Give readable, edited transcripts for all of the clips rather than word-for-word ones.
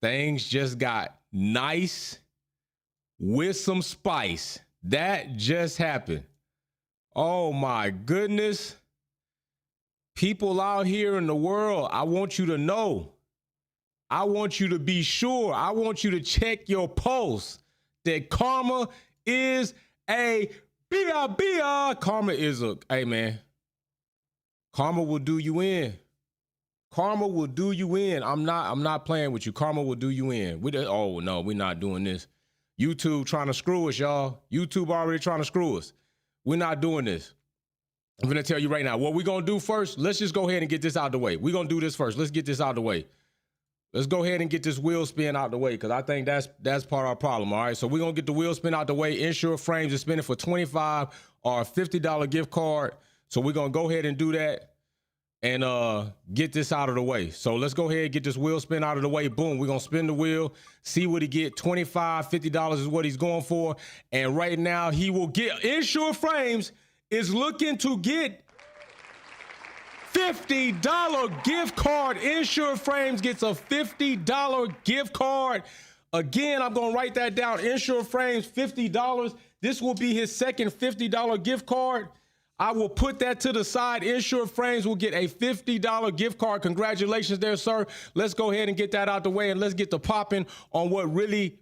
Things just got nice with some spice. That just happened. Oh my goodness. People out here in the world, I want you to know. I want you to be sure. I want you to check your pulse that karma is a bia. Karma is a, hey man, karma will do you in. Karma will do you in. I'm not playing with you. Karma will do you in. Oh no, we're not doing this. YouTube trying to screw us, y'all. YouTube already trying to screw us. We're not doing this. I'm gonna tell you right now, what we're gonna do first, let's just go ahead and get this out of the way. We're gonna do this first. Let's get this out of the way. Let's go ahead and get this wheel spin out the way, because I think that's part of our problem, all right? So we're going to get the wheel spin out the way. Insure Frames is spinning for $25 or a $50 gift card. So we're going to go ahead and do that and get this out of the way. So let's go ahead and get this wheel spin out of the way. Boom, we're going to spin the wheel, see what he get. $25, $50 is what he's going for. And right now he will get, Insure Frames is looking to get $50 gift card. Insure Frames gets a $50 gift card. Again, I'm going to write that down. Insure Frames, $50. This will be his second $50 gift card. I will put that to the side. Insure Frames will get a $50 gift card. Congratulations there, sir. Let's go ahead and get that out the way, and let's get the popping on what really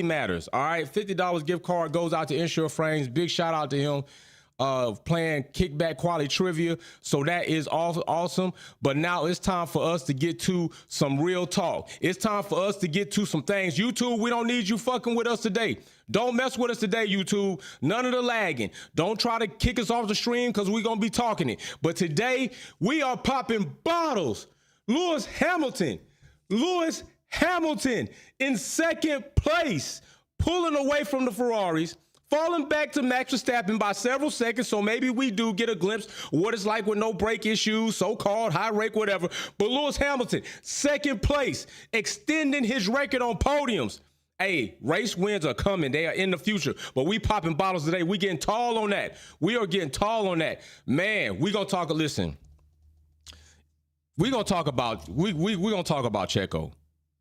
matters. All right, $50 gift card goes out to Insure Frames. Big shout out to him. Playing kickback quality trivia. So that is awesome. But now it's time for us to get to some real talk. It's time for us to get to some things. YouTube, we don't need you fucking with us today. Don't mess with us today, YouTube. None of the lagging. Don't try to kick us off the stream, because we're going to be talking it. But today we are popping bottles. Lewis Hamilton in second place, pulling away from the Ferraris, falling back to Max Verstappen by several seconds, so maybe we do get a glimpse of what it's like with no brake issues, so-called high rake, whatever. But Lewis Hamilton, second place, extending his record on podiums. Hey, race wins are coming. They are in the future. But we popping bottles today. We getting tall on that. We are getting tall on that. Man, we gonna talk, listen. We're gonna talk about Checo.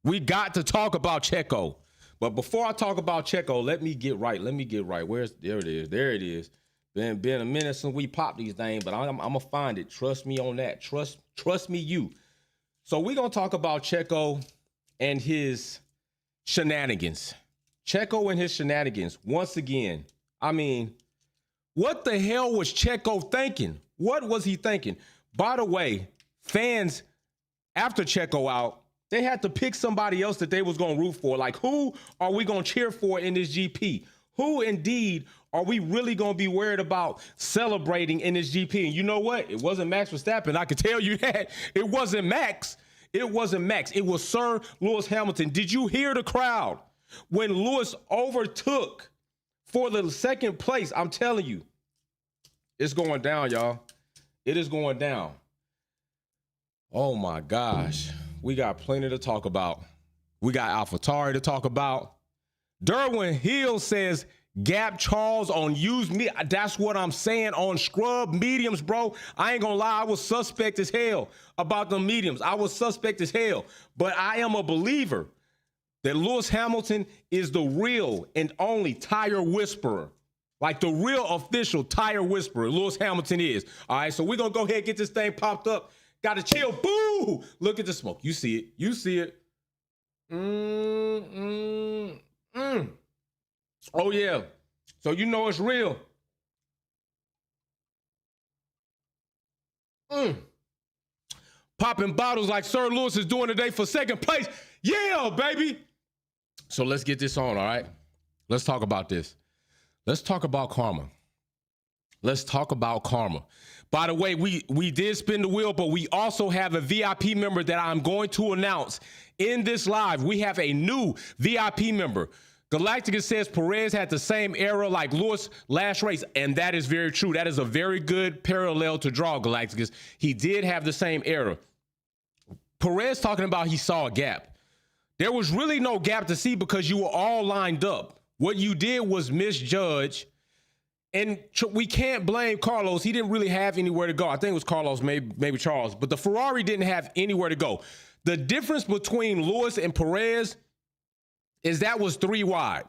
We got to talk about Checo. But before I talk about Checo, let me get right. There it is. Been a minute since we popped these things, but I'm gonna find it. Trust me on that. Trust me, you. So we're gonna talk about Checo and his shenanigans. Once again. I mean, what the hell was Checo thinking? What was he thinking? By the way, fans, after Checo out, they had to pick somebody else that they was going to root for. Like, who are we going to cheer for in this GP? Who indeed are we really going to be worried about celebrating in this GP? And you know what? It wasn't Max Verstappen. I can tell you that. It wasn't Max. It was Sir Lewis Hamilton. Did you hear the crowd when Lewis overtook for the second place? I'm telling you, it's going down, y'all. It is going down. Oh, my gosh. We got plenty to talk about. We got AlphaTauri to talk about. Derwin Hill says, Gap Charles on used me. That's what I'm saying on scrub mediums, bro. I ain't gonna lie. I was suspect as hell about the mediums. I was suspect as hell. But I am a believer that Lewis Hamilton is the real and only tire whisperer. Like the real official tire whisperer, Lewis Hamilton is. All right, so we're gonna go ahead and get this thing popped up. Got to chill. Boo! Look at the smoke. You see it. You see it. Oh, yeah. So you know it's real. Popping bottles like Sir Lewis is doing today for second place. Yeah, baby. So let's get this on, all right? Let's talk about this. Let's talk about karma. By the way, we did spin the wheel, but we also have a VIP member that I'm going to announce in this live. We have a new VIP member. Galacticus says Perez had the same error like Lewis last race, and that is very true. That is a very good parallel to draw, Galacticus. He did have the same error. Perez talking about he saw a gap. There was really no gap to see because you were all lined up. What you did was misjudge. And we can't blame Carlos. He didn't really have anywhere to go. I think it was Carlos, maybe Charles. But the Ferrari didn't have anywhere to go. The difference between Lewis and Perez is that was 3 wide.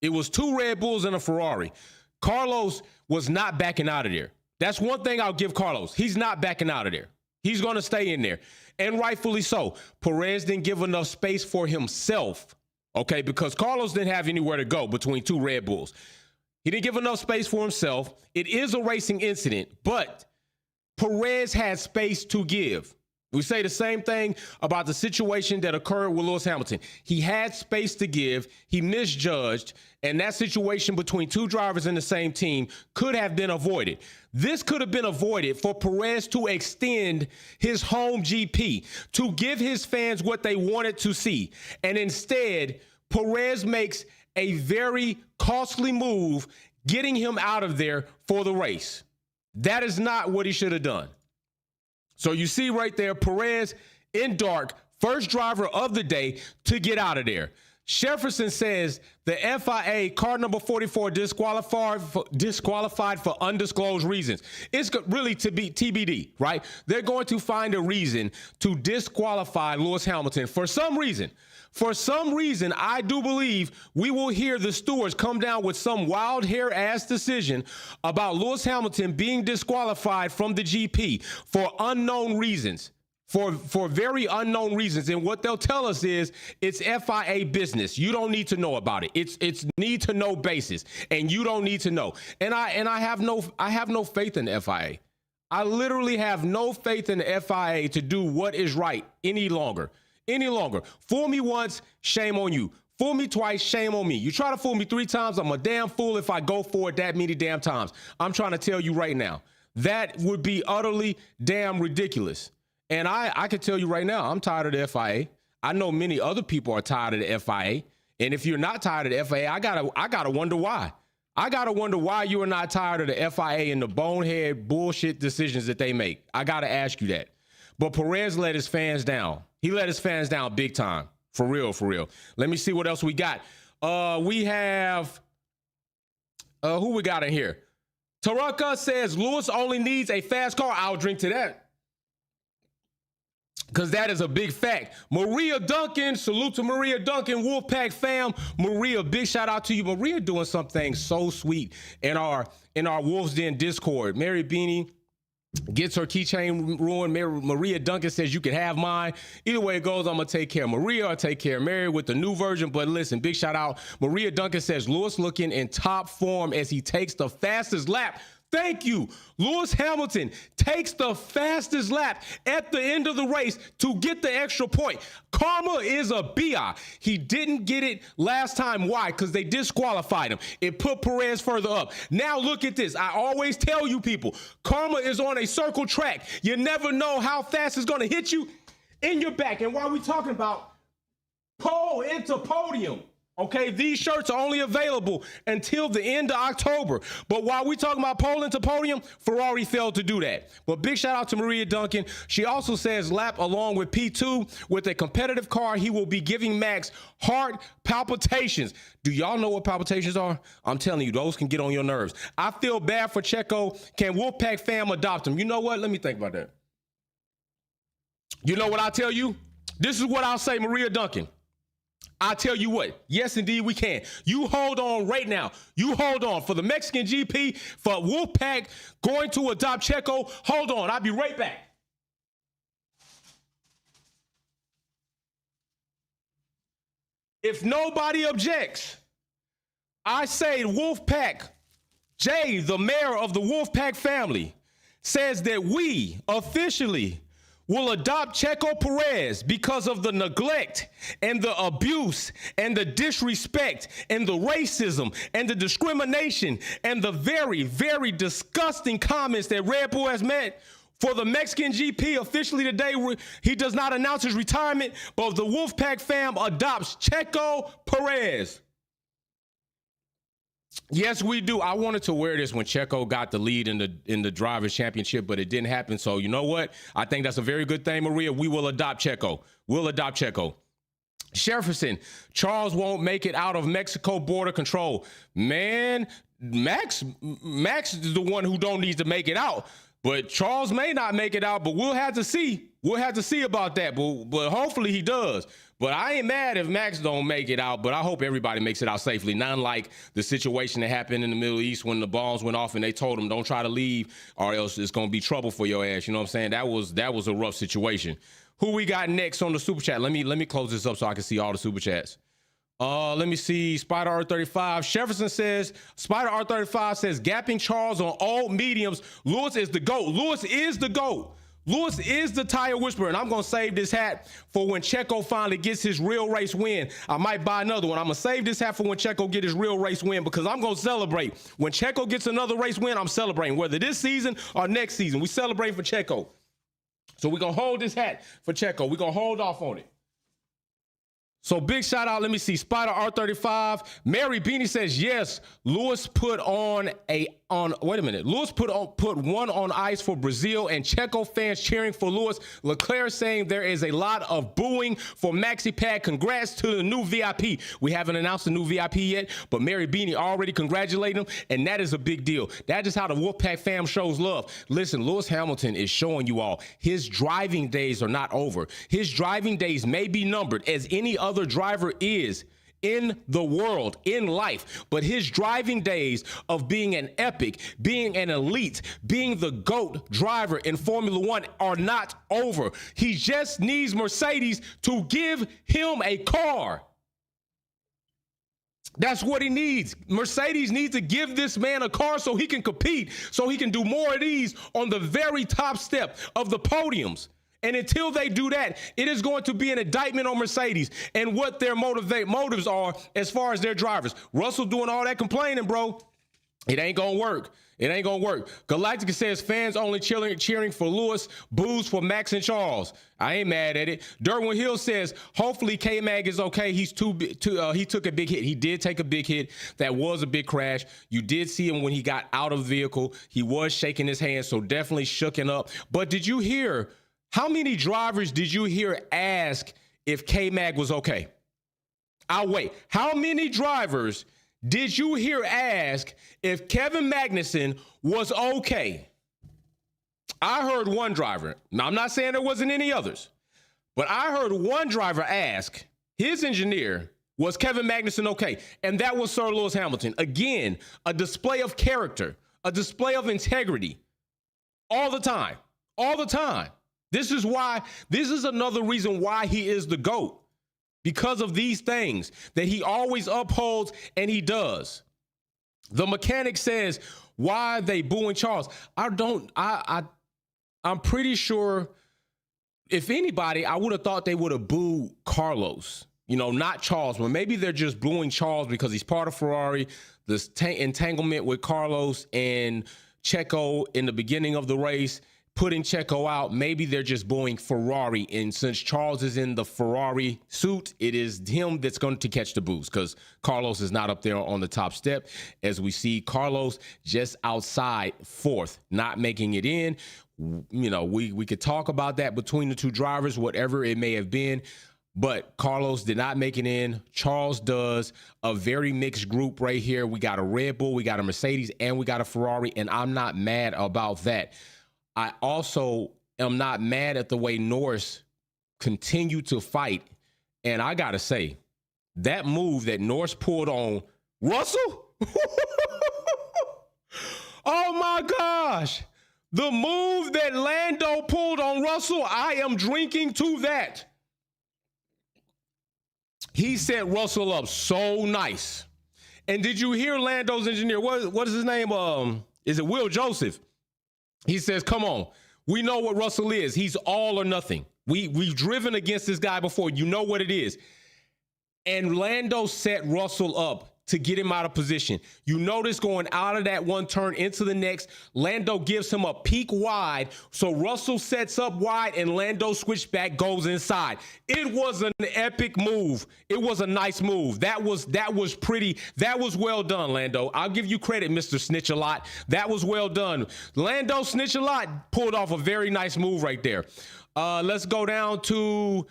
It was 2 Red Bulls and a Ferrari. Carlos was not backing out of there. That's one thing I'll give Carlos. He's not backing out of there. He's going to stay in there, and rightfully so. Perez didn't give enough space for himself, okay, because Carlos didn't have anywhere to go between 2 Red Bulls. He didn't give enough space for himself. It is a racing incident, but Perez had space to give. We say the same thing about the situation that occurred with Lewis Hamilton. He had space to give. He misjudged, and that situation between 2 drivers in the same team could have been avoided. This could have been avoided for Perez to extend his home GP, to give his fans what they wanted to see. And instead, Perez makes a very costly move, getting him out of there for the race. That is not what he should have done. So you see right there, Perez in dark, first driver of the day to get out of there. Jefferson says the FIA car number 44 disqualified for undisclosed reasons. It's really to be TBD, right? They're going to find a reason to disqualify Lewis Hamilton for some reason. For some reason, I do believe we will hear the stewards come down with some wild hair ass decision about Lewis Hamilton being disqualified from the GP for unknown reasons, for very unknown reasons. And what they'll tell us is it's FIA business. You don't need to know about it. It's need to know basis, and you don't need to know. And I have no faith in the FIA. I literally have no faith in the FIA to do what is right any longer. Fool me once, shame on you. Fool me twice, shame on me. You try to fool me 3 times, I'm a damn fool if I go for it that many damn times. I'm trying to tell you right now, that would be utterly damn ridiculous. And I can tell you right now, I'm tired of the FIA. I know many other people are tired of the FIA. And if you're not tired of the FIA, I gotta wonder why. I gotta wonder why you are not tired of the FIA and the bonehead bullshit decisions that they make. I gotta ask you that. But Perez let his fans down. He let his fans down big time. For real, for real. Let me see what else we got. We have, who we got in here? Taraka says Lewis only needs a fast car. I'll drink to that, because that is a big fact. Maria Duncan, salute to Maria Duncan, Wolfpack fam. Maria, big shout out to you. Maria doing something so sweet in our Wolves Den Discord. Mary Beanie gets her keychain ruined. Maria Duncan says you can have mine. Either way it goes, I'm going to take care of Maria. I'll take care of Mary with the new version. But listen, big shout out. Maria Duncan says Lewis looking in top form as he takes the fastest lap. Thank you. Lewis Hamilton takes the fastest lap at the end of the race to get the extra point. Karma is a BI. He didn't get it last time. Why? Because they disqualified him. It put Perez further up. Now look at this. I always tell you people, karma is on a circle track. You never know how fast it's going to hit you in your back. And while we're talking about pole into podium, okay, these shirts are only available until the end of October. But while we talking about pole into podium, Ferrari failed to do that. But big shout out to Maria Duncan. She also says lap along with P2 with a competitive car. He will be giving Max heart palpitations. Do y'all know what palpitations are? I'm telling you, those can get on your nerves. I feel bad for Checo. Can Wolfpack fam adopt him? You know what? Let me think about that. You know what I'll tell you? This is what I'll say, Maria Duncan. I tell you what, yes, indeed, we can. You hold on right now. You hold on for the Mexican GP, for Wolfpack going to adopt Checo. Hold on. I'll be right back. If nobody objects, I say Wolfpack, Jay, the mayor of the Wolfpack family, says that we officially will adopt Checo Perez because of the neglect and the abuse and the disrespect and the racism and the discrimination and the very, very disgusting comments that Red Bull has made for the Mexican GP officially today. He does not announce his retirement, but the Wolfpack fam adopts Checo Perez. Yes, we do. I wanted to wear this when Checo got the lead in the Drivers' Championship, but it didn't happen. So you know what? I think that's a very good thing, Maria. We will adopt Checo. We'll adopt Checo. Jefferson, Charles won't make it out of Mexico border control. Man, Max is the one who don't need to make it out. But Charles may not make it out, but we'll have to see. We'll have to see about that, but hopefully he does. But I ain't mad if Max don't make it out, but I hope everybody makes it out safely. Not like the situation that happened in the Middle East when the bombs went off and they told him, don't try to leave or else it's going to be trouble for your ass. You know what I'm saying? That was a rough situation. Who we got next on the super chat? Let me close this up so I can see all the super chats. Let me see. Spider R35. Jefferson says, Spider R35 says, gapping Charles on all mediums. Lewis is the GOAT. Lewis is the GOAT. Lewis is the tire whisperer, and I'm going to save this hat for when Checo finally gets his real race win. I might buy another one. I'm going to save this hat for when Checo get his real race win because I'm going to celebrate. When Checo gets another race win, I'm celebrating, whether this season or next season. We celebrate for Checo. So we're going to hold this hat for Checo. We're going to hold off on it. So big shout out. Let me see. Spider R35. Mary Beanie says, yes, Lewis put Lewis put one on ice for Brazil and Checo fans cheering for Lewis. Leclerc saying there is a lot of booing for Maxi Pad. Congrats to the new VIP. We haven't announced the new VIP yet, but Mary Beanie already congratulating him, and that is a big deal. That is how the Wolfpack fam shows love. Listen, Lewis Hamilton is showing you all his driving days are not over. His driving days may be numbered as any other driver is in the world, in life, but his driving days of being an epic, being an elite, being the GOAT driver in Formula One are not over. He just needs Mercedes to give him a car. That's what he needs. Mercedes needs to give this man a car so he can compete, so he can do more of these on the very top step of the podiums. And until they do that, it is going to be an indictment on Mercedes and what their motives are as far as their drivers. Russell doing all that complaining, bro. It ain't going to work. It ain't going to work. Galactica says fans only cheering for Lewis, boos for Max and Charles. I ain't mad at it. Derwin Hill says, hopefully K-Mag is okay. He took a big hit. He did take a big hit. That was a big crash. You did see him when he got out of the vehicle. He was shaking his hands, so definitely shooken up. But did you hear, how many drivers did you hear ask if K-Mag was okay? I'll wait. How many drivers did you hear ask if Kevin Magnussen was okay? I heard one driver. Now, I'm not saying there wasn't any others, but I heard one driver ask his engineer, was Kevin Magnussen okay? And that was Sir Lewis Hamilton. Again, a display of character, a display of integrity all the time, all the time. This is another reason why he is the GOAT. Because of these things that he always upholds, and he does. The mechanic says, why are they booing Charles? I'm pretty sure if anybody, I would have thought they would have booed Carlos, not Charles, but maybe they're just booing Charles because he's part of Ferrari. This entanglement with Carlos and Checo in the beginning of the race, putting Checo out, maybe they're just booing Ferrari. And since Charles is in the Ferrari suit, it is him that's going to catch the boos because Carlos is not up there on the top step. As we see Carlos just outside fourth, not making it in. We could talk about that between the two drivers, whatever it may have been. But Carlos did not make it in. Charles does. A very mixed group right here. We got a Red Bull, we got a Mercedes, and we got a Ferrari. And I'm not mad about that. I also am not mad at the way Norris continued to fight. And I got to say, that move that Norris pulled on Russell, oh my gosh, the move that Lando pulled on Russell, I am drinking to that. He set Russell up so nice. And did you hear Lando's engineer? What is his name? Is it Will Joseph? He says, come on, we know what Russell is. He's all or nothing. We've driven against this guy before. You know what it is. And Lando set Russell up to get him out of position. You notice going out of that one turn into the next, Lando gives him a peak wide. So Russell sets up wide and Lando switchback goes inside. It was an epic move. It was a nice move. That was pretty. That was well done, Lando. I'll give you credit, Mr. Snitch a Lot. That was well done. Lando Snitch a Lot pulled off a very nice move right there. Let's go down to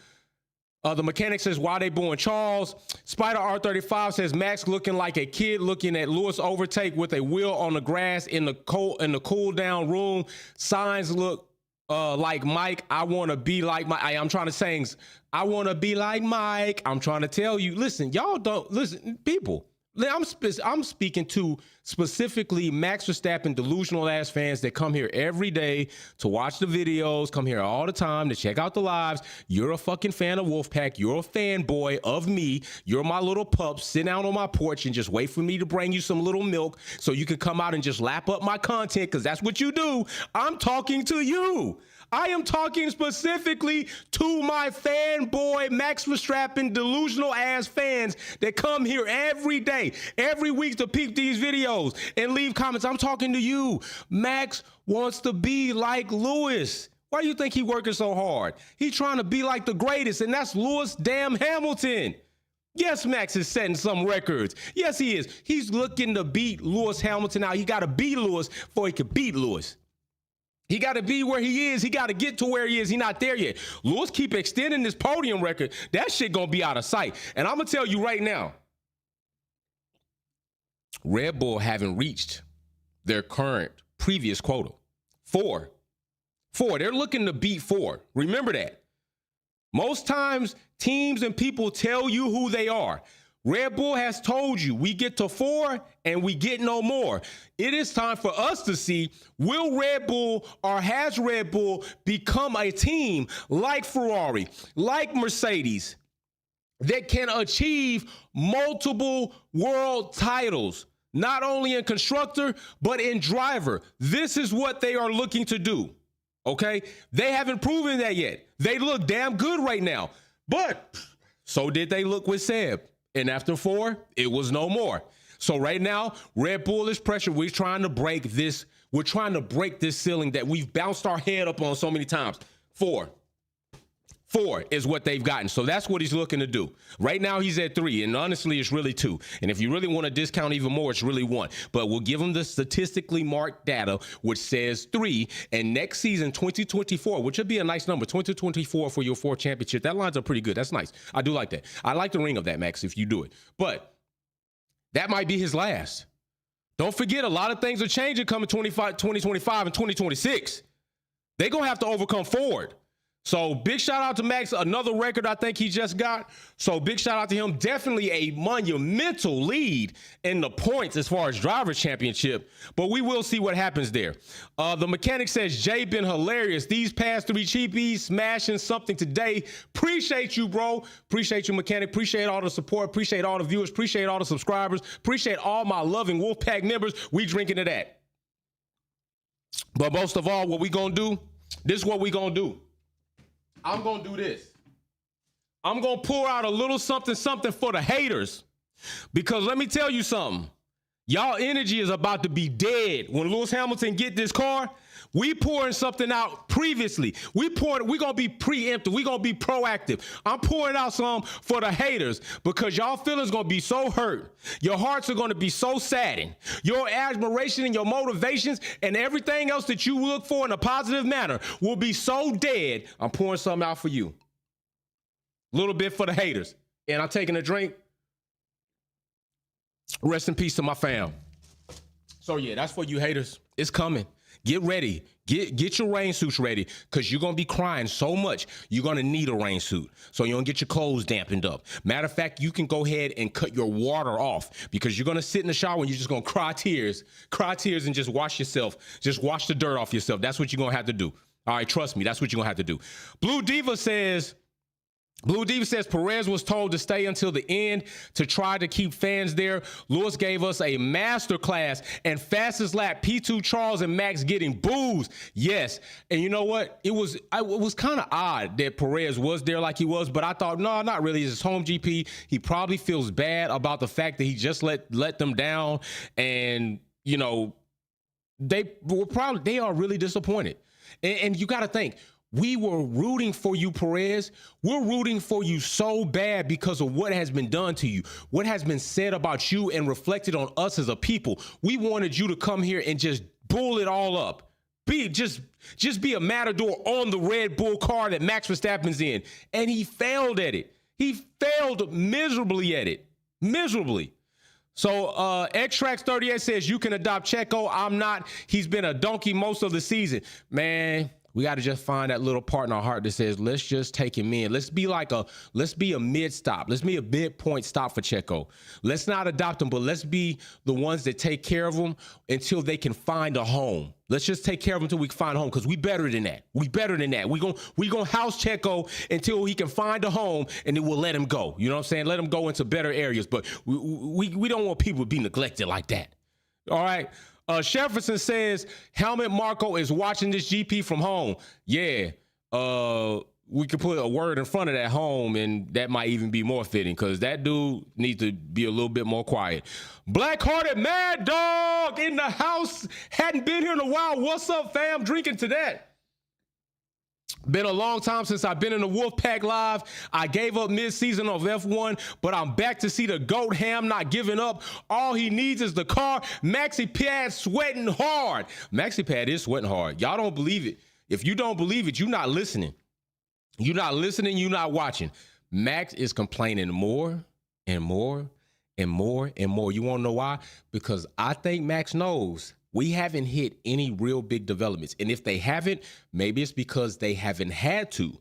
The mechanic says, why they booing Charles? Spider R35 says, Max looking like a kid looking at Lewis overtake with a wheel on the grass in the cool down room. Signs look like Mike. I want to be like Mike. I'm trying to say, I want to be like Mike. I'm trying to tell you, listen, y'all don't listen, people. I'm speaking to specifically Max Verstappen delusional ass fans that come here every day to watch the videos, come here all the time to check out the lives. You're a fucking fan of Wolfpack. You're a fanboy of me. You're my little pup sitting out on my porch and just wait for me to bring you some little milk so you can come out and just lap up my content because that's what you do. I'm talking to you. I am talking specifically to my fanboy Max Verstappen delusional ass fans that come here every day, every week to peep these videos and leave comments. I'm talking to you. Max wants to be like Lewis. Why do you think he working so hard? He trying to be like the greatest, and that's Lewis damn Hamilton. Yes, Max is setting some records. Yes, he is. He's looking to beat Lewis Hamilton out. He got to beat Lewis before he could beat Lewis. He got to be where he is. He got to get to where he is. He's not there yet. Lewis keep extending this podium record. That shit going to be out of sight. And I'm going to tell you right now, Red Bull haven't reached their current previous quota. Four. They're looking to beat 4. Remember that. Most times, teams and people tell you who they are. Red Bull has told you we get to 4 and we get no more. It is time for us to see, will Red Bull or has Red Bull become a team like Ferrari, like Mercedes, that can achieve multiple world titles, not only in constructor, but in driver. This is what they are looking to do, okay? They haven't proven that yet. They look damn good right now, but so did they look with Seb. And after 4, it was no more. So right now, Red Bull is pressure. We're trying to break this. We're trying to break this ceiling that we've bounced our head up on so many times. 4 is what they've gotten. So that's what he's looking to do. Right now, he's at 3. And honestly, it's really 2. And if you really want to discount even more, it's really 1. But we'll give him the statistically marked data, which says 3. And next season, 2024, which would be a nice number, 2024 for your 4th championship. That lines up pretty good. That's nice. I do like that. I like the ring of that, Max, if you do it. But that might be his last. Don't forget, a lot of things are changing coming 2025 and 2026. They're going to have to overcome Ford. So big shout out to Max, another record I think he just got. So big shout out to him. Definitely a monumental lead in the points as far as driver championship, but we will see what happens there. The mechanic says, Jay been hilarious. These past 3 cheapies smashing something today. Appreciate you, bro. Appreciate you, mechanic. Appreciate all the support. Appreciate all the viewers. Appreciate all the subscribers. Appreciate all my loving Wolfpack members. We drinking to that. But most of all, what we gonna do, this is what we gonna do. I'm going to do this. I'm going to pour out a little something for the haters. Because let me tell you something. Y'all energy is about to be dead. When Lewis Hamilton get this car, we pouring something out previously. We're going to be preemptive. We're going to be proactive. I'm pouring out some for the haters because y'all feelings going to be so hurt. Your hearts are going to be so saddened. Your admiration and your motivations and everything else that you look for in a positive manner will be so dead. I'm pouring something out for you. A little bit for the haters. And I'm taking a drink. Rest in peace to my fam. So yeah, that's for you haters. It's coming. Get ready. Get your rain suits ready because you're going to be crying so much. You're going to need a rain suit so you don't get your clothes dampened up. Matter of fact, you can go ahead and cut your water off because you're going to sit in the shower and you're just going to cry tears and just wash yourself. Just wash the dirt off yourself. That's what you're going to have to do. All right, trust me. That's what you're going to have to do. Blue Diva says Perez was told to stay until the end to try to keep fans there. Lewis gave us a master class and fastest lap. P2 Charles and Max getting boos. Yes. And you know what? It was kind of odd that Perez was there like he was, but I thought, no, not really. It's his home GP. He probably feels bad about the fact that he just let them down. And, you know, they are really disappointed. And you got to think, we were rooting for you, Perez. We're rooting for you so bad because of what has been done to you, what has been said about you and reflected on us as a people. We wanted you to come here and just bull it all up. just be a matador on the Red Bull car that Max Verstappen's in. And he failed at it. He failed miserably at it. Miserably. So Xtrax 38 says you can adopt Checo. I'm not. He's been a donkey most of the season. Man, we got to just find that little part in our heart that says, let's just take him in. Let's be a mid stop. Let's be a midpoint stop for Checo. Let's not adopt him, but let's be the ones that take care of him until they can find a home. Let's just take care of him until we can find a home, because we better than that. We better than that. We gonna house Checo until he can find a home, and then we'll let him go. You know what I'm saying? Let him go into better areas, but we don't want people to be neglected like that. All right. Jefferson says Helmet Marco is watching this GP from home. Yeah, we could put a word in front of that home, and that might even be more fitting, because that dude needs to be a little bit more quiet. Black-hearted Mad Dog in the house. Hadn't been here in a while. What's up, fam? Drinking to that. Been a long time since I've been in the Wolfpack Live. I gave up mid-season of F1, but I'm back to see the GOAT Ham not giving up. All he needs is the car. Maxi Pad sweating hard. Maxi Pad is sweating hard. Y'all don't believe it. If you don't believe it, you're not listening. You're not listening. You're not watching. Max is complaining more and more and more and more. You want to know why? Because I think Max knows we haven't hit any real big developments. And if they haven't, maybe it's because they haven't had to.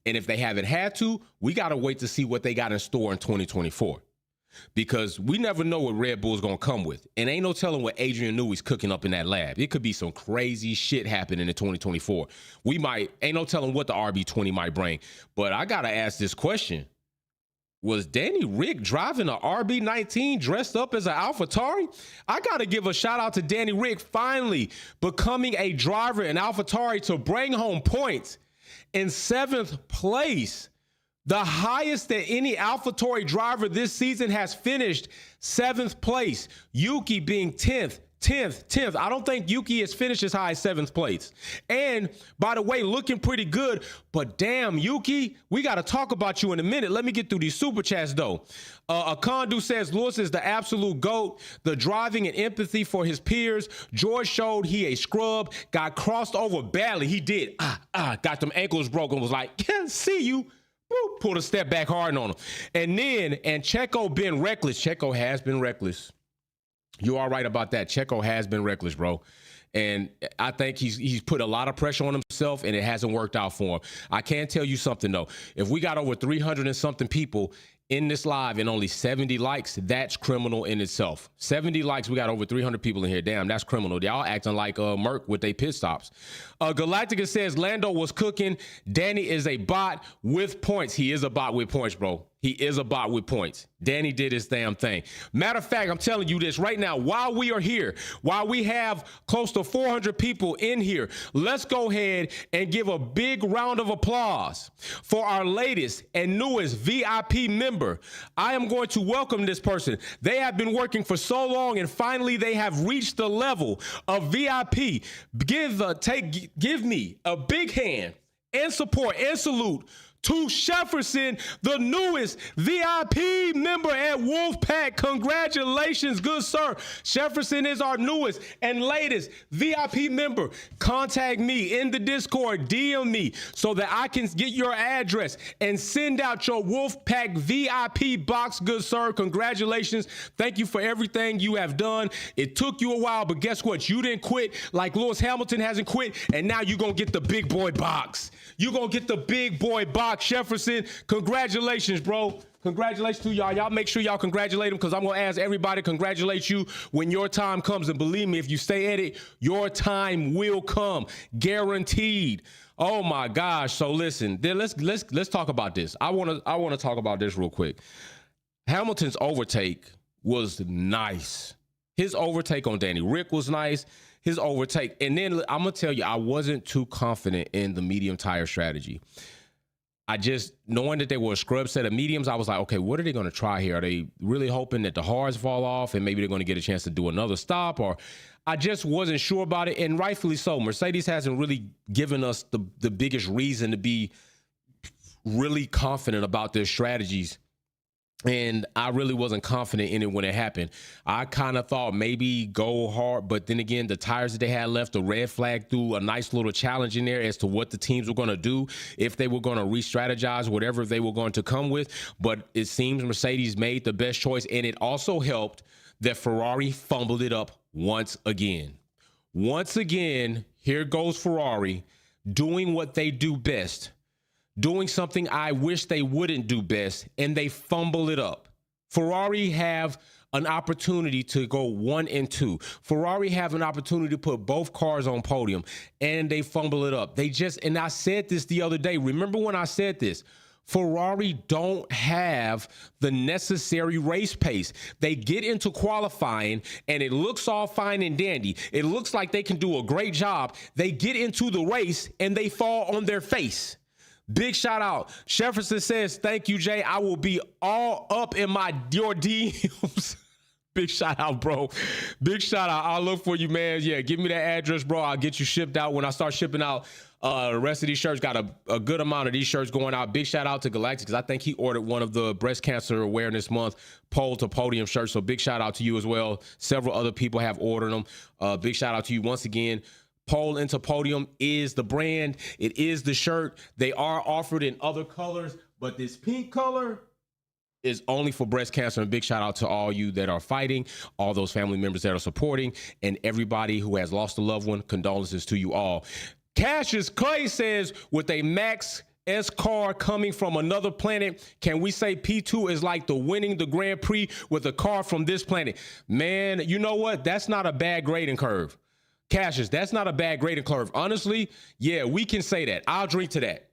And if they haven't had to, we got to wait to see what they got in store in 2024. Because we never know what Red Bull's going to come with. And ain't no telling what Adrian Newey's cooking up in that lab. It could be some crazy shit happening in 2024. Ain't no telling what the RB20 might bring. But I got to ask this question. Was Danny Rick driving an RB19 dressed up as an AlphaTauri? I got to give a shout out to Danny Rick finally becoming a driver in AlphaTauri to bring home points in 7th place. The highest that any AlphaTauri driver this season has finished, 7th place. Yuki being 10th. I don't think Yuki has finished as high as 7th place. And by the way, looking pretty good. But damn, Yuki, we got to talk about you in a minute. Let me get through these super chats though. Akondu says Lewis is the absolute GOAT. The driving and empathy for his peers. George showed he a scrub. Got crossed over badly. He did. Got them ankles broken. Was like, yeah, see you. Woo, pulled a step back hard on him. And Checo been reckless. Checo has been reckless. You are right about that. Checo has been reckless, bro. And I think he's put a lot of pressure on himself, and it hasn't worked out for him. I can tell you something, though. If we got over 300 and something people in this live and only 70 likes, that's criminal in itself. 70 likes, we got over 300 people in here. Damn, that's criminal. Y'all acting like Merc with their pit stops. Galactica says Lando was cooking. Danny is a bot with points. He is a bot with points, bro. He is a bot with points. Danny did his damn thing. Matter of fact, I'm telling you this right now, while we are here, while we have close to 400 people in here, let's go ahead and give a big round of applause for our latest and newest VIP member. I am going to welcome this person. They have been working for so long, and finally they have reached the level of VIP. Give me a big hand and support and salute to Jefferson, the newest VIP member at Wolfpack. Congratulations, good sir. Jefferson is our newest and latest VIP member. Contact me in the Discord, DM me so that I can get your address and send out your Wolfpack VIP box, good sir. Congratulations. Thank you for everything you have done. It took you a while, but guess what? You didn't quit like Lewis Hamilton hasn't quit, and now you're going to get the big boy box. You're going to get the big boy box. Jefferson, congratulations, bro. Congratulations to y'all. Y'all make sure y'all congratulate him, because I'm going to ask everybody to congratulate you when your time comes. And believe me, if you stay at it, your time will come. Guaranteed. Oh my gosh. So listen, then let's talk about this. I want to talk about this real quick. Hamilton's overtake was nice. His overtake on Danny Rick was nice. His overtake. And then I'm going to tell you, I wasn't too confident in the medium tire strategy. I just, knowing that they were a scrub set of mediums, I was like, okay, what are they going to try here? Are they really hoping that the hards fall off and maybe they're going to get a chance to do another stop? Or I just wasn't sure about it. And rightfully so. Mercedes hasn't really given us the biggest reason to be really confident about their strategies And I really wasn't confident in it when it happened. I kind of thought maybe go hard, but then again, the tires that they had left, the red flag threw a nice little challenge in there as to what the teams were going to do, if they were going to re-strategize, whatever they were going to come with. But it seems Mercedes made the best choice, and it also helped that Ferrari fumbled it up once again. Once again, here goes Ferrari doing what they do best, doing something I wish they wouldn't do best, and they fumble it up. Ferrari have an opportunity to go 1 and 2. Ferrari have an opportunity to put both cars on podium, and they fumble it up. And I said this the other day. Remember when I said this? Ferrari don't have the necessary race pace. They get into qualifying, and it looks all fine and dandy. It looks like they can do a great job. They get into the race, and they fall on their face. Big shout out. Jefferson says, thank you, Jay. I will be all up in your DMs. Big shout out, bro. Big shout out. I'll look for you, man. Yeah, give me that address, bro. I'll get you shipped out. When I start shipping out the rest of these shirts, got a good amount of these shirts going out. Big shout out to Galactic, because I think he ordered one of the Breast Cancer Awareness Month Pole to Podium shirts. So big shout out to you as well. Several other people have ordered them. Big shout out to you once again. Pole into Podium is the brand. It is the shirt. They are offered in other colors, but this pink color is only for breast cancer. And big shout out to all you that are fighting, all those family members that are supporting, and everybody who has lost a loved one. Condolences to you all. Cassius Clay says, with a Max S car coming from another planet, can we say P2 is like the winning the Grand Prix with a car from this planet? Man, you know what? That's not a bad grading curve. Cassius, that's not a bad grading curve. Honestly, yeah, we can say that. I'll drink to that.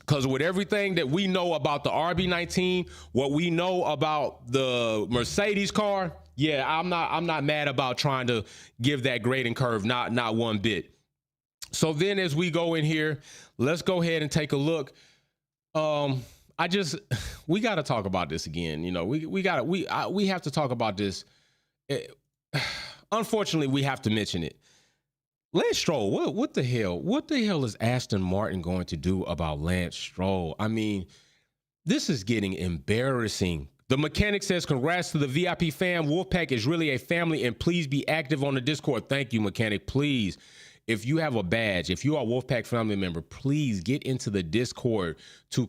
Because with everything that we know about the RB19, what we know about the Mercedes car, yeah, I'm not mad about trying to give that grading curve, not one bit. So then as we go in here, let's go ahead and take a look. We got to talk about this again. You know, we have to talk about this. Unfortunately, we have to mention it. Lance Stroll, what the hell? What the hell is Aston Martin going to do about Lance Stroll? I mean, this is getting embarrassing. The mechanic says, congrats to the VIP fam. Wolfpack is really a family, and please be active on the Discord. Thank you, mechanic. Please. If you have a badge, if you are a Wolfpack family member, please get into the Discord to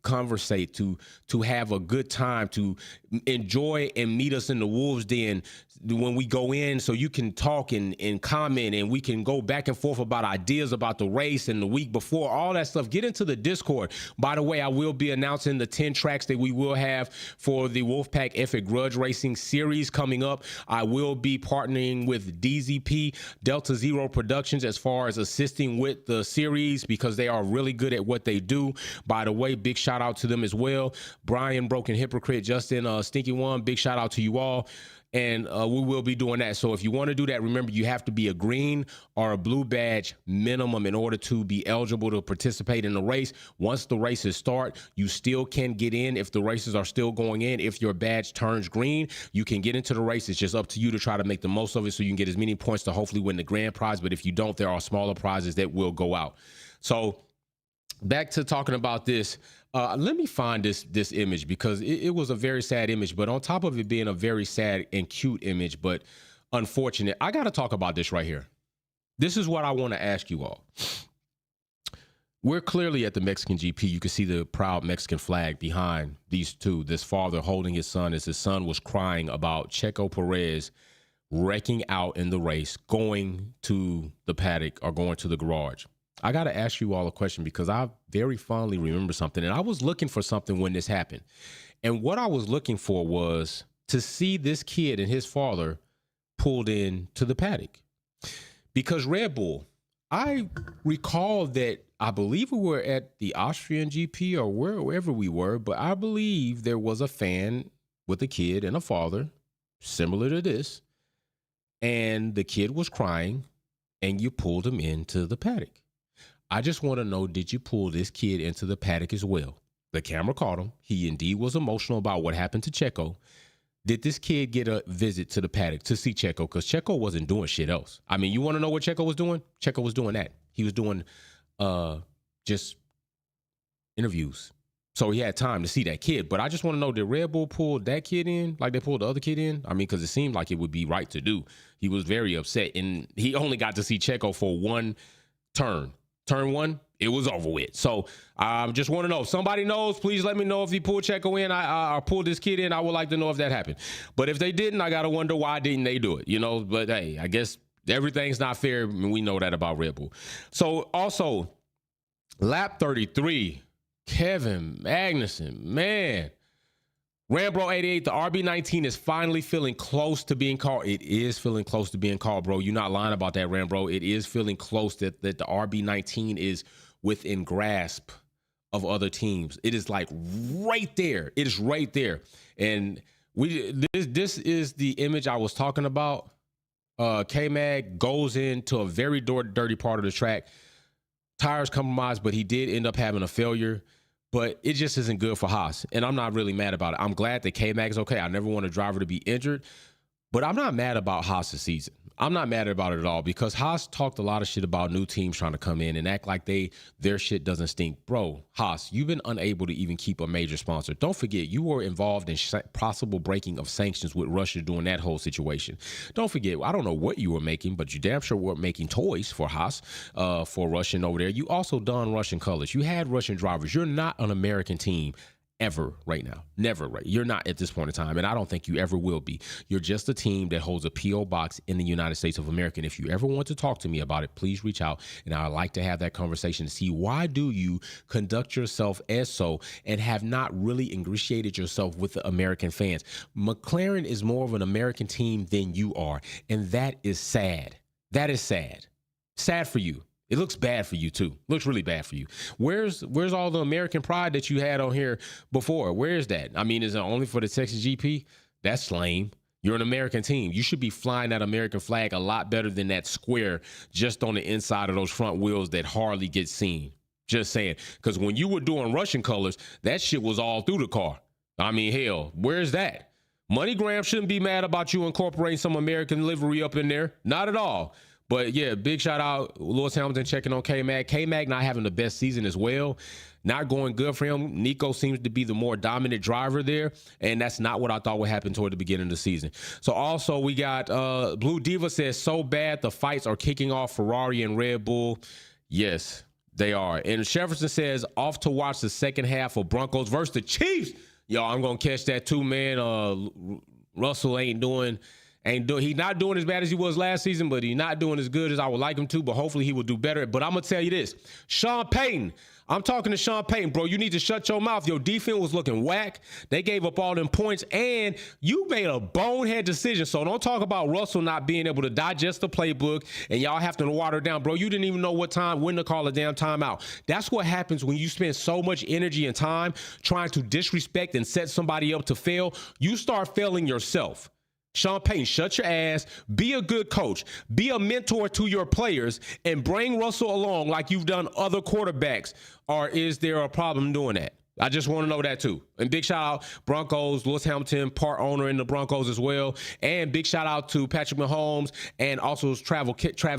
conversate, to have a good time, to enjoy and meet us in the Wolves Den when we go in, so you can talk and comment, and we can go back and forth about ideas about the race and the week before, all that stuff. Get into the Discord. By the way, I will be announcing the 10 tracks that we will have for the Wolfpack F1 Grudge Racing series coming up. I will be partnering with DZP, Delta Zero Productions, as far as assisting with the series, because they are really good at what they do. By the way, big shout out to them as well. Brian, Broken Hypocrite, Justin, Stinky One, big shout out to you all. And we will be doing that. So if you want to do that, remember, you have to be a green or a blue badge minimum in order to be eligible to participate in the race. Once the races start, you still can get in if the races are still going in. If your badge turns green, you can get into the race. It's just up to you to try to make the most of it so you can get as many points to hopefully win the grand prize. But if you don't, there are smaller prizes that will go out. So back to talking about this. Let me find this image, because it was a very sad image, but on top of it being a very sad and cute image, but unfortunate, I got to talk about this right here. This is what I want to ask you all. We're clearly at the Mexican GP. You can see the proud Mexican flag behind these two, this father holding his son as his son was crying about Checo Perez wrecking out in the race, going to the paddock or going to the garage. I got to ask you all a question, because I very fondly remember something, and I was looking for something when this happened. And what I was looking for was to see this kid and his father pulled in to the paddock. Because Red Bull, I recall that I believe we were at the Austrian GP or wherever we were, but I believe there was a fan with a kid and a father similar to this, and the kid was crying, and you pulled him into the paddock. I just want to know, did you pull this kid into the paddock as well? The camera caught him. He indeed was emotional about what happened to Checo. Did this kid get a visit to the paddock to see Checo? Because Checo wasn't doing shit else. I mean, you want to know what Checo was doing? Checo was doing that. He was doing just interviews. So he had time to see that kid. But I just want to know, did Red Bull pull that kid in like they pulled the other kid in? I mean, because it seemed like it would be right to do. He was very upset. And he only got to see Checo for one turn. Turn one, it was over with. So I just want to know. If somebody knows, please let me know if he pulled Checo in. I pulled this kid in. I would like to know if that happened. But if they didn't, I got to wonder why didn't they do it, you know? But hey, I guess everything's not fair. And we know that about Red Bull. So also, lap 33, Kevin Magnussen, man. Rambro 88, the RB19 is finally feeling close to being called. It is feeling close to being called, bro. You're not lying about that, Rambro. It is feeling close that the RB19 is within grasp of other teams. It is like right there. It is right there. And this is the image I was talking about. K-Mag goes into a very dirty part of the track. Tires compromised, but he did end up having a failure. But it just isn't good for Haas. And I'm not really mad about it. I'm glad that K-Mag is okay. I never want a driver to be injured. But I'm not mad about Haas' season. I'm not mad about it at all because Haas talked a lot of shit about new teams trying to come in and act like their shit doesn't stink. Bro, Haas, you've been unable to even keep a major sponsor. Don't forget, you were involved in possible breaking of sanctions with Russia during that whole situation. Don't forget, I don't know what you were making, but you damn sure weren't making toys for Haas, for Russian over there. You also donned Russian colors. You had Russian drivers. You're not an American team. Ever right now. Never, right? You're not at this point in time, and I don't think you ever will be. You're just a team that holds a P.O. box in the United States of America, and if you ever want to talk to me about it, please reach out, and I'd like to have that conversation to see why do you conduct yourself as so and have not really ingratiated yourself with the American fans. McLaren is more of an American team than you are, and that is sad. That is sad. Sad for you. It looks bad for you too. Looks really bad for you. Where's all the American pride that you had on here before? Where is that? I mean, is it only for the Texas GP? That's lame. You're an American team. You should be flying that American flag a lot better than that square just on the inside of those front wheels that hardly get seen. Just saying. Because when you were doing Russian colors, that shit was all through the car. I mean, hell, where's that? MoneyGram shouldn't be mad about you incorporating some American livery up in there. Not at all. But yeah, big shout out Lewis Hamilton checking on K-Mag. K-Mag not having the best season as well. Not going good for him. Nico seems to be the more dominant driver there, and that's not what I thought would happen toward the beginning of the season. So also we got Blue Diva says, so bad the fights are kicking off Ferrari and Red Bull. Yes, they are. And Jefferson says, off to watch the second half of Broncos versus the Chiefs. Yo, I'm going to catch that too, man. Russell he's not doing as bad as he was last season, but he's not doing as good as I would like him to, but hopefully he will do better. But I'm going to tell you this, Sean Payton, I'm talking to Sean Payton, bro. You need to shut your mouth. Your defense was looking whack. They gave up all them points, and you made a bonehead decision. So don't talk about Russell not being able to digest the playbook, and y'all have to water it down. Bro, you didn't even know when to call a damn timeout. That's what happens when you spend so much energy and time trying to disrespect and set somebody up to fail. You start failing yourself. Sean Payton, shut your ass, be a good coach, be a mentor to your players, and bring Russell along like you've done other quarterbacks. Or is there a problem doing that? I just want to know that too. And big shout out Broncos, Lewis Hamilton, part owner in the Broncos as well. And big shout out to Patrick Mahomes and also Travis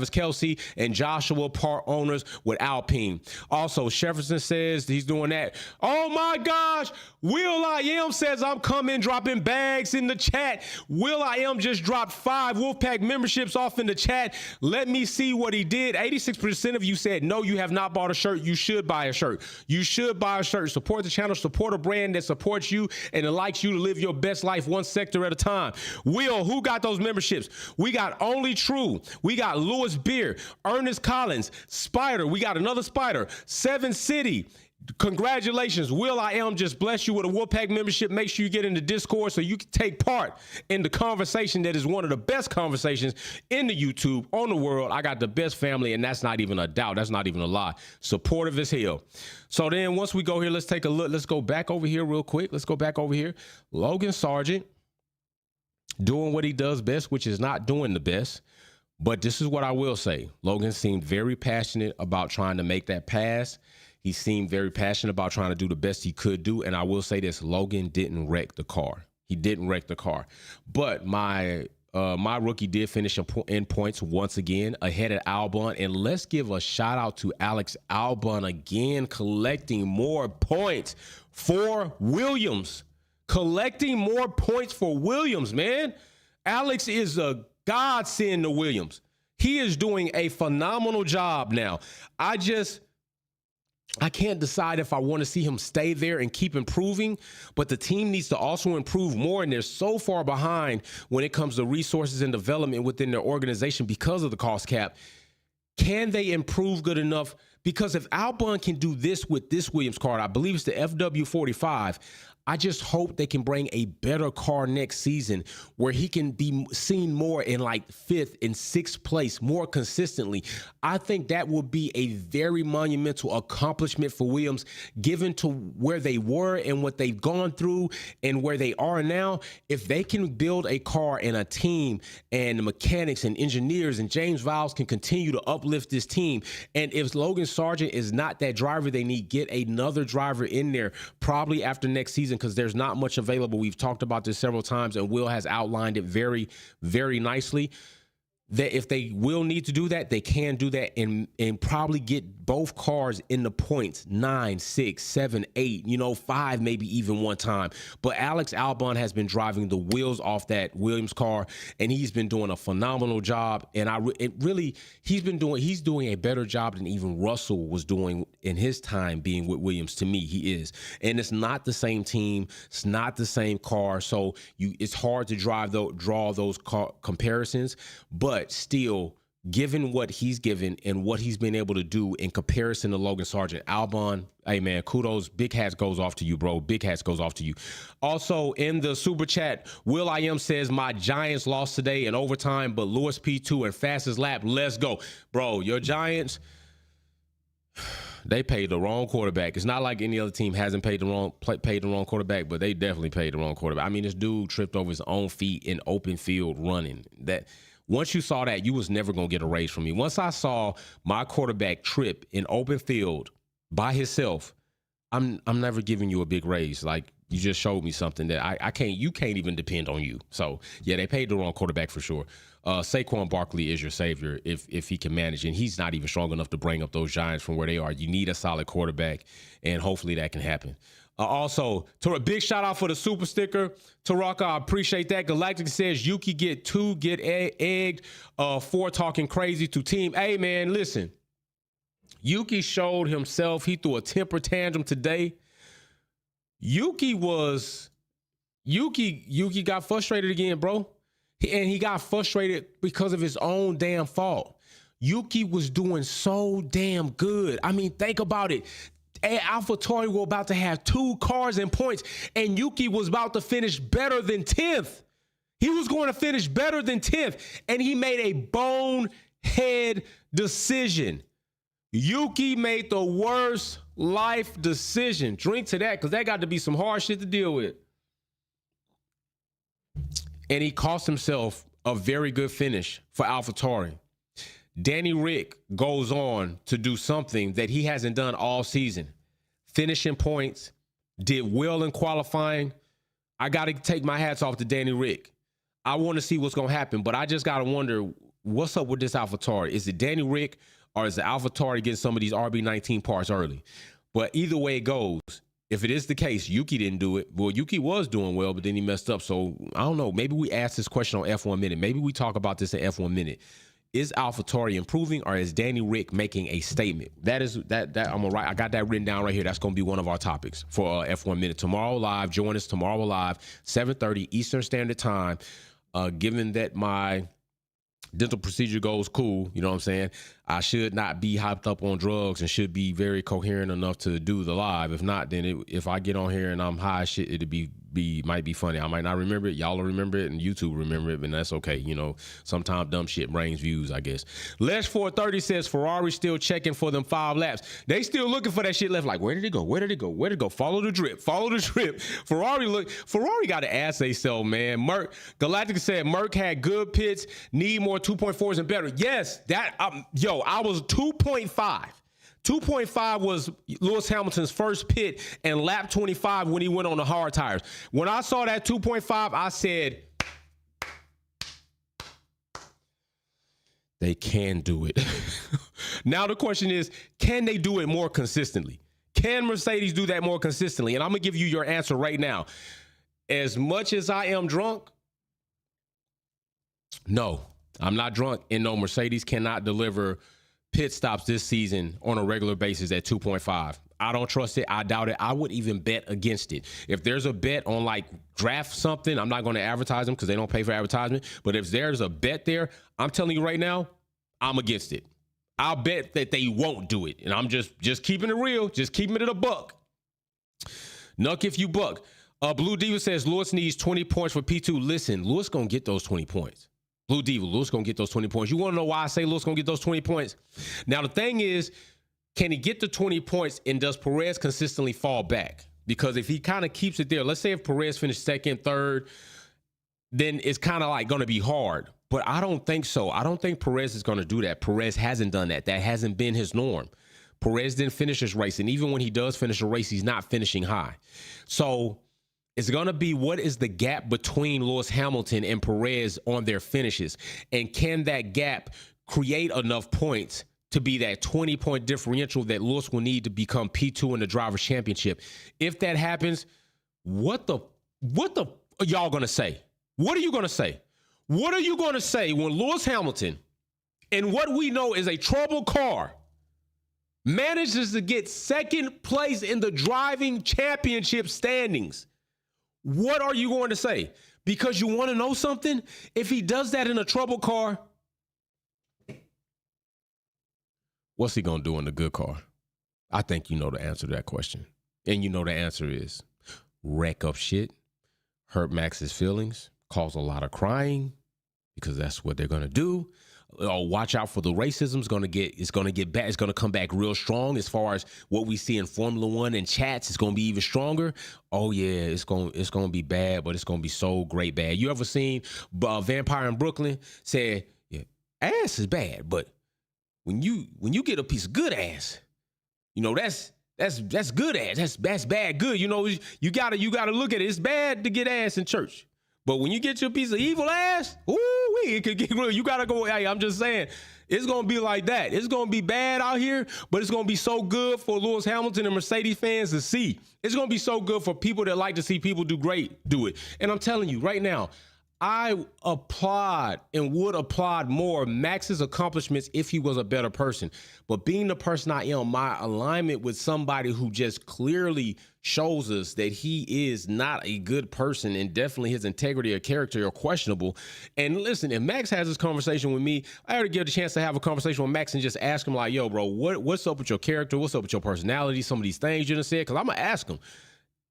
Kelce and Joshua, part owners with Alpine. Also, Jefferson says he's doing that. Oh my gosh. Will I Am says I'm coming, dropping bags in the chat. Will I Am just dropped 5 Wolfpack memberships off in the chat. Let me see what he did. 86% of you said, no, you have not bought a shirt. You should buy a shirt. You should buy a shirt. Support the channel, support a brand that supports you and it likes you to live your best life one sector at a time. Will, who got those memberships? We got Only True. We got Lewis Beer, Ernest Collins, Spider. We got another Spider, 7 City. Congratulations. Will I Am just bless you with a Wolfpack membership. Make sure you get into Discord so you can take part in the conversation that is one of the best conversations in the YouTube on the world. I got the best family, and that's not even a doubt. That's not even a lie. Supportive as hell. So then once we go here, let's take a look. Let's go back over here real quick. Let's go back over here. Logan Sargent doing what he does best, which is not doing the best. But this is what I will say. Logan seemed very passionate about trying to make that pass. He seemed very passionate about trying to do the best he could do. And I will say this, Logan didn't wreck the car. He didn't wreck the car. But my My rookie did finish in points once again ahead of Albon. And let's give a shout out to Alex Albon again, collecting more points for Williams. Collecting more points for Williams, man. Alex is a godsend to Williams. He is doing a phenomenal job now. I can't decide if I want to see him stay there and keep improving, but the team needs to also improve more, and they're so far behind when it comes to resources and development within their organization because of the cost cap. Can they improve good enough? Because if Albon can do this with this Williams car, I believe it's the FW45, I just hope they can bring a better car next season where he can be seen more in like 5th and 6th place more consistently. I think that would be a very monumental accomplishment for Williams, given to where they were and what they've gone through and where they are now. If they can build a car and a team and the mechanics and engineers and James Vowles can continue to uplift this team. And if Logan Sargent is not that driver they need, get another driver in there probably after next season, because there's not much available. We've talked about this several times, and Will has outlined it very, very nicely. That if they will need to do that, they can do that and probably get both cars in the points, 9, 6, 7, 8, 5, maybe even one time. But Alex Albon has been driving the wheels off that Williams car, and he's been doing a phenomenal job. And he's doing a better job than even Russell was doing in his time being with Williams. To me, he is. And it's not the same team. It's not the same car. So it's hard to draw those comparisons. But still, given what he's given and what he's been able to do in comparison to Logan Sargent, Albon, hey man, kudos. Big hats goes off to you, bro. Big hats goes off to you. Also in the super chat, Will I Am says, my Giants lost today in overtime, but Lewis P2 and fastest lap. Let's go. Bro, your Giants, they paid the wrong quarterback. It's not like any other team hasn't paid the wrong quarterback, but they definitely paid the wrong quarterback. I mean, this dude tripped over his own feet in open field running. Once you saw that, you was never going to get a raise from me. Once I saw my quarterback trip in open field by himself, I'm never giving you a big raise. Like, you just showed me something that you can't even depend on you. So, yeah, they paid the wrong quarterback for sure. Saquon Barkley is your savior if he can manage, and he's not even strong enough to bring up those Giants from where they are. You need a solid quarterback, and hopefully that can happen. Also, a big shout out for the super sticker. Taraka, I appreciate that. Galactic says Yuki get egged for talking crazy to team. Hey, man, listen. Yuki showed himself. He threw a temper tantrum today. Yuki got frustrated again, bro. And he got frustrated because of his own damn fault. Yuki was doing so damn good. I mean, think about it. AlphaTauri were about to have 2 cars in points, and Yuki was about to finish better than 10th. He was going to finish better than 10th, and he made a bonehead decision. Yuki made the worst life decision. Drink to that, because that got to be some hard shit to deal with. And he cost himself a very good finish for AlphaTauri. Danny Rick goes on to do something that he hasn't done all season. Finishing points, did well in qualifying. I got to take my hats off to Danny Rick. I want to see what's going to happen, but I just got to wonder, what's up with this AlphaTauri? Is it Danny Rick, or is the AlphaTauri getting some of these RB19 parts early? But either way it goes, if it is the case, Yuki didn't do it. Well, Yuki was doing well, but then he messed up. So I don't know. Maybe we ask this question on F1 Minute. Maybe we talk about this in F1 Minute. Is AlphaTauri improving, or is Danny Rick making a statement? That I'm gonna write. I got that written down right here. That's gonna be one of our topics for F1 Minute tomorrow live. Join us tomorrow live, 7:30 Eastern Standard Time. Given that my dental procedure goes cool, you know what I'm saying, I should not be hyped up on drugs and should be very coherent enough to do the live. If not, then if I get on here and I'm high as shit, it'd might be funny. I might not remember it. Y'all will remember it, and YouTube will remember it, and that's okay. Sometimes dumb shit brings views, I guess. Les430 says Ferrari still checking for them 5 laps. They still looking for that shit left. Like, where did it go? Where did it go? Where did it go? Follow the drip. Follow the drip. Ferrari got to ask themselves, man. Galactic said Merc had good pits, need more 2.4s and better. Yes, I was 2.5. 2.5 was Lewis Hamilton's first pit, and lap 25 when he went on the hard tires. When I saw that 2.5, I said, They can do it. Now the question is, can they do it more consistently? Can Mercedes do that more consistently? And I'm going to give you your answer right now. As much as I am drunk, no, I'm not drunk. And no, Mercedes cannot deliver pit stops this season on a regular basis at 2.5. I don't trust it. I doubt it. I would even bet against it. If there's a bet on like draft something, I'm not going to advertise them because they don't pay for advertisement. But if there's a bet there, I'm telling you right now, I'm against it. I'll bet that they won't do it. And I'm just keeping it real, just keeping it a buck. Nuck if you buck. Blue Diva says Lewis needs 20 points for P2. Listen, Lewis going to get those 20 points. Blue Diva, Lewis going to get those 20 points. You want to know why I say Lewis going to get those 20 points? Now, the thing is, can he get the 20 points and does Perez consistently fall back? Because if he kind of keeps it there, let's say if Perez finished second, third, then it's kind of like going to be hard. But I don't think so. I don't think Perez is going to do that. Perez hasn't done that. That hasn't been his norm. Perez didn't finish his race. And even when he does finish a race, he's not finishing high. So it's going to be, what is the gap between Lewis Hamilton and Perez on their finishes? And can that gap create enough points to be that 20-point differential that Lewis will need to become P2 in the Drivers' Championship? If that happens, what the are y'all going to say? What are you going to say? What are you going to say when Lewis Hamilton, in what we know is a troubled car, manages to get second place in the driving championship standings? What are you going to say? Because you want to know something? If he does that in a troubled car, what's he going to do in the good car? I think you know the answer to that question. And you know the answer is wreck up shit, hurt Max's feelings, cause a lot of crying, because that's what they're going to do. Watch out for the racism. It's going to get back. It's going to come back real strong. As far as what we see in Formula One and chats, it's going to be even stronger. Oh yeah, it's going to be bad, but it's going to be so great bad. You ever seen Vampire in Brooklyn say, yeah, ass is bad, but when you get a piece of good ass, you know that's good ass. That's bad good. You know, you gotta look at it. It's bad to get ass in church, but when you get your piece of evil ass, ooh, it could get real. You gotta go. Hey, I'm just saying, it's gonna be like that. It's gonna be bad out here, but it's gonna be so good for Lewis Hamilton and Mercedes fans to see. It's gonna be so good for people that like to see people do it. And I'm telling you right now, I applaud and would applaud more Max's accomplishments if he was a better person. But being the person I am, my alignment with somebody who just clearly shows us that he is not a good person, and definitely his integrity or character are questionable. And listen, if Max has this conversation with me, I ought to give the chance to have a conversation with Max and just ask him like, yo, bro, what's up with your character? What's up with your personality? Some of these things you done said, because I'm going to ask him.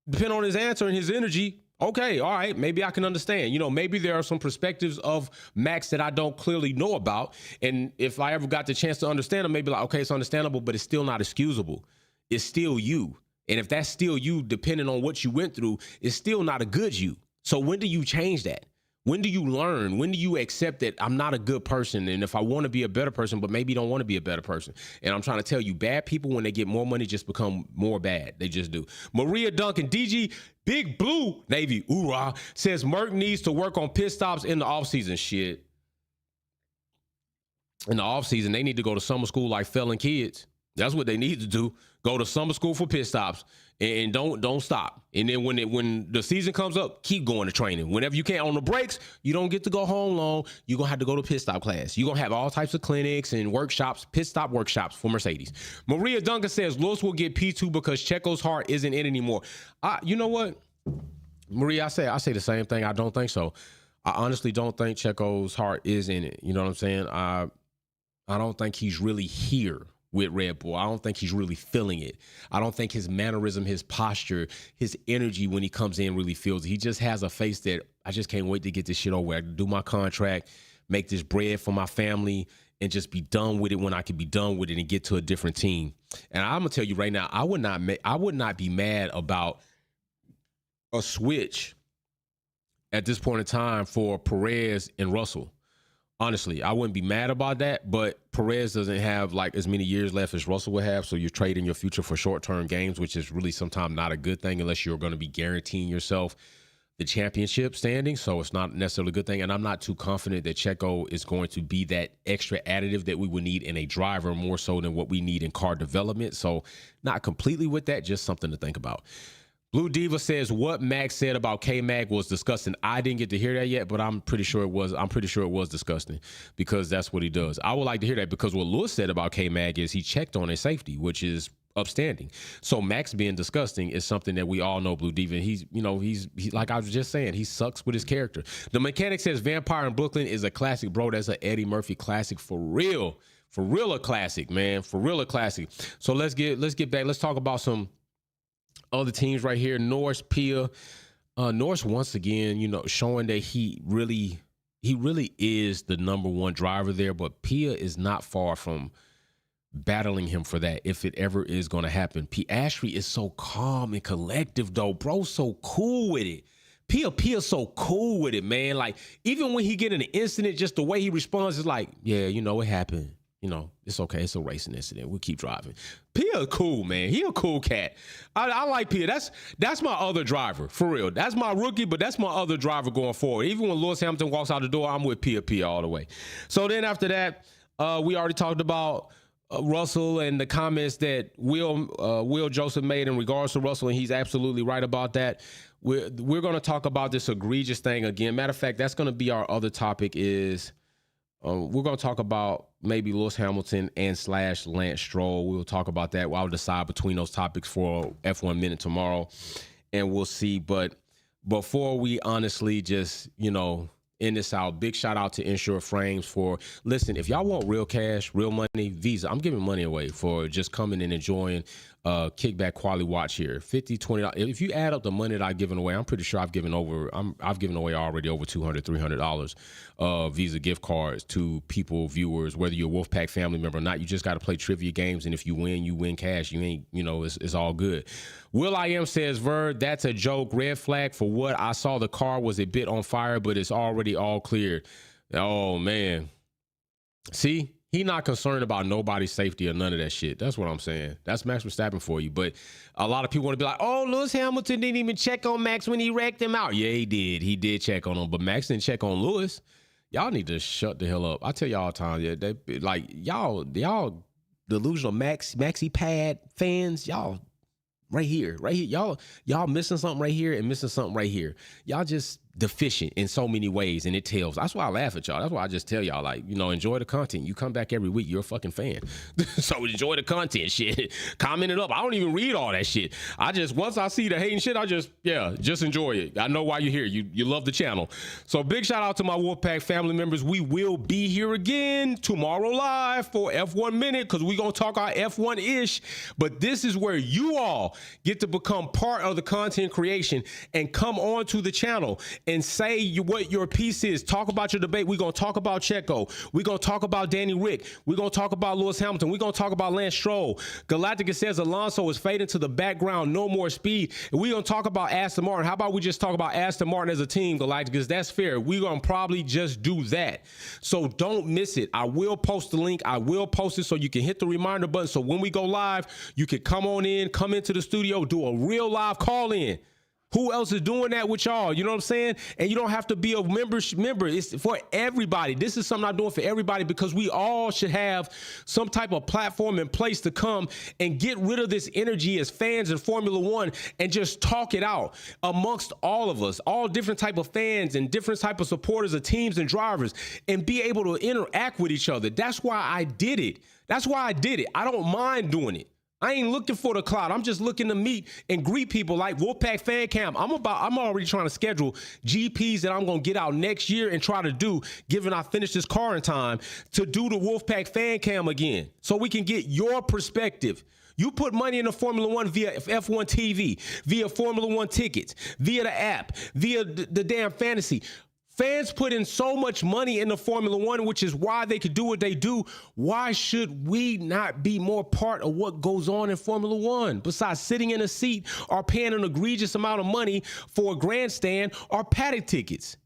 Depending on his answer and his energy, okay, all right, maybe I can understand. You know, maybe there are some perspectives of Max that I don't clearly know about. And if I ever got the chance to understand them, maybe like, okay, it's understandable, but it's still not excusable. It's still you. And if that's still you, depending on what you went through, it's still not a good you. So when do you change that? When do you learn? When do you accept that I'm not a good person? And if I want to be a better person, but maybe don't want to be a better person. And I'm trying to tell you, bad people, when they get more money, just become more bad. They just do. Maria Duncan, DG, Big Blue Navy, oorah, says Merck needs to work on pit stops in the offseason. Shit. In the offseason, they need to go to summer school like failing kids. That's what they need to do. Go to summer school for pit stops and don't stop. And then when the season comes up, keep going to training. Whenever you can. On the breaks, you don't get to go home long. You're going to have to go to pit stop class. You're going to have all types of clinics and workshops, pit stop workshops for Mercedes. Maria Duncan says Lewis will get P2 because Checo's heart isn't in anymore. You know what? Maria, I say the same thing. I don't think so. I honestly don't think Checo's heart is in it. You know what I'm saying? I don't think he's really here with Red Bull. I don't think he's really feeling it. I don't think his mannerism, his posture, his energy when he comes in really feels it. He just has a face that I just can't wait to get this shit over. I do my contract, make this bread for my family, and just be done with it when I can be done with it and get to a different team. And I'm gonna tell you right now, I would not be mad about a switch at this point in time for Perez and Russell. Honestly, I wouldn't be mad about that, but Perez doesn't have like as many years left as Russell would have, so you're trading your future for short-term gains, which is really sometimes not a good thing unless you're going to be guaranteeing yourself the championship standing, so it's not necessarily a good thing. And I'm not too confident that Checo is going to be that extra additive that we would need in a driver, more so than what we need in car development. So not completely with that, just something to think about. Blue Diva says what Max said about K-Mag was disgusting. I didn't get to hear that yet, but I'm pretty sure it was disgusting, because that's what he does. I would like to hear that, because what Lewis said about K-Mag is he checked on his safety, which is upstanding. So Max being disgusting is something that we all know. Blue Diva, he's like I was just saying, he sucks with his character. The Mechanic says Vampire in Brooklyn is a classic, bro. That's an Eddie Murphy classic for real. For real a classic, man. For real a classic. So let's get back. Let's talk about some other teams right here. Norris, Pia. Norris once again, showing that he really is the number one driver there, but Pia is not far from battling him for that if it ever is going to happen. Piastri is so calm and collective though, bro. So cool with it. Pia's so cool with it, man. Like, even when he get in an incident, just the way he responds is like, yeah, it happened. It's okay. It's a racing incident. We'll keep driving. Pia cool, man. He a cool cat. I like Pia. That's my other driver, for real. That's my rookie, but that's my other driver going forward. Even when Lewis Hamilton walks out the door, I'm with Pia all the way. So then after that, we already talked about Russell and the comments that Will Joseph made in regards to Russell, and he's absolutely right about that. We're going to talk about this egregious thing again. Matter of fact, that's going to be our other topic is we're going to talk about maybe Lewis Hamilton and / Lance Stroll. We'll talk about that. I'll decide between those topics for F1 Minute tomorrow, and we'll see. But before we honestly just, end this out, big shout out to Insure Frames for, listen, if y'all want real cash, real money, Visa, I'm giving money away for just coming and enjoying kickback quality watch here. $50, $20. If you add up the money that I've given away, I'm pretty sure I've given away already over $200, $300 Visa gift cards to people, viewers, whether you're a Wolfpack family member or not. You just got to play trivia games, and if you win cash. You ain't, it's all good. Will I Am says, Verd, that's a joke. Red flag for what I saw. The car was a bit on fire, but it's already all cleared. Oh, man. See? He not concerned about nobody's safety or none of that shit. That's what I'm saying. That's Max Verstappen for you. But a lot of people want to be like, oh, Lewis Hamilton didn't even check on Max when he wrecked him out. Yeah, he did. He did check on him, but Max didn't check on Lewis. Y'all need to shut the hell up. I tell y'all all the time, yeah, they like y'all delusional Maxi Pad fans, y'all right here. Y'all missing something right here and missing something right here. Y'all just deficient in so many ways, and it tells. That's why I laugh at y'all. That's why I just tell y'all, like, enjoy the content. You come back every week, you're a fucking fan. So enjoy the content, shit. Comment it up. I don't even read all that shit. Once I see the hating shit, just enjoy it. I know why you're here. You love the channel. So big shout out to my Wolfpack family members. We will be here again tomorrow live for F1 Minute, because we're going to talk our F1-ish. But this is where you all get to become part of the content creation and come on to the channel and say what your piece is. Talk about your debate. We're going to talk about Checo. We're going to talk about Danny Rick. We're going to talk about Lewis Hamilton. We're going to talk about Lance Stroll. Galactica says Alonso is fading to the background. No more speed. And we're going to talk about Aston Martin. How about we just talk about Aston Martin as a team, Galactica? That's fair. We're going to probably just do that. So don't miss it. I will post the link. I will post it so you can hit the reminder button. So when we go live, you can come on in, come into the studio, do a real live call in. Who else is doing that with y'all? You know what I'm saying? And you don't have to be a member. It's for everybody. This is something I'm doing for everybody, because we all should have some type of platform in place to come and get rid of this energy as fans in Formula One and just talk it out amongst all of us, all different type of fans and different type of supporters of teams and drivers, and be able to interact with each other. That's why I did it. I don't mind doing it. I ain't looking for the clout. I'm just looking to meet and greet people like Wolfpack Fan Camp. I'm already trying to schedule GPs that I'm going to get out next year and try to do, given I finish this car in time, to do the Wolfpack Fan Cam again, so we can get your perspective. You put money into Formula One via F1 TV, via Formula One tickets, via the app, via the damn fantasy. Fans put in so much money into Formula One, which is why they could do what they do. Why should we not be more part of what goes on in Formula One, besides sitting in a seat or paying an egregious amount of money for a grandstand or paddock tickets?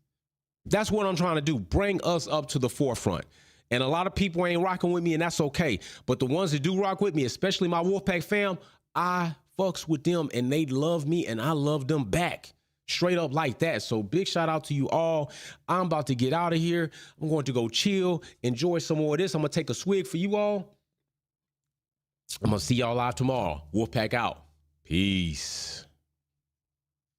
That's what I'm trying to do, bring us up to the forefront. And a lot of people ain't rocking with me, and that's okay. But the ones that do rock with me, especially my Wolfpack fam, I fucks with them, and they love me, and I love them back. straight up like that. So big shout out to you all. I'm about to get out of here. I'm going to go chill, enjoy some more of this. I'm going to take a swig for you all. I'm going to see y'all live tomorrow. Wolfpack out. Peace.